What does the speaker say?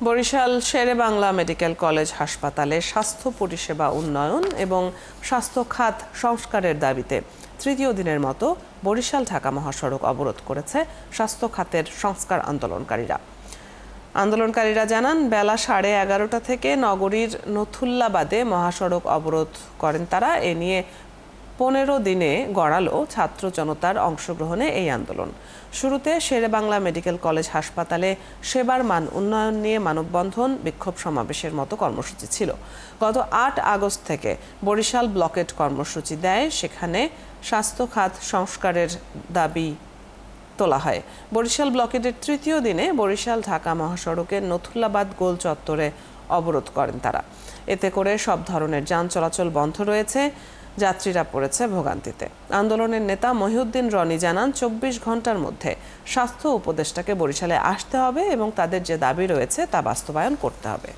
Barishal Sherebangla medical college হাসপাতালে স্বাস্থ্য পরিষেবা উন্নয়ন এবং স্বাস্থ্য খাত সংস্কারের দাবিতে তৃতীয় দিনের মতো বরিশাল ঢাকা মহাসড়ক অবরোধ করেছে স্বাস্থ্য খাতের সংস্কার আন্দোলনকারীরা জানান বেলা 11:30 থেকে নগরীর নথুল্লাবাদে মহাসড়ক অবরোধ করেন তারা। এ নিয়ে 15 দিনে গড়ালো ছাত্র জনতার অংশগ্রহণে এই আন্দোলন। শুরুতে শেরেবাংলা মেডিকেল কলেজ হাসপাতালে সেবার মান উন্নয়ন নিয়ে মানববন্ধন, বিক্ষোভ সমাবেশের মতো কর্মসূচি ছিল। গত 8 আগস্ট থেকে বরিশাল ব্লকেট কর্মসূচি দেয়, সেখানে স্বাস্থ্য খাত সংস্কারের দাবি তোলা হয়। বরিশাল ব্লকেটের তৃতীয় দিনে বরিশাল ঢাকা মহাসড়কের নথুল্লাবাদ গোল চত্বরে অবরোধ করেন তারা। এতে করে সব ধরনের যান চলাচল বন্ধ রয়েছে, যাত্রীরা পড়েছে ভোগান্তিতে। আন্দোলনের নেতা মহিউদ্দিন রনি জানান 24 ঘন্টার মধ্যে স্বাস্থ্য উপদেষ্টাকে বরিশালে আসতে হবে এবং তাদের যে দাবি রয়েছে তা বাস্তবায়ন করতে হবে।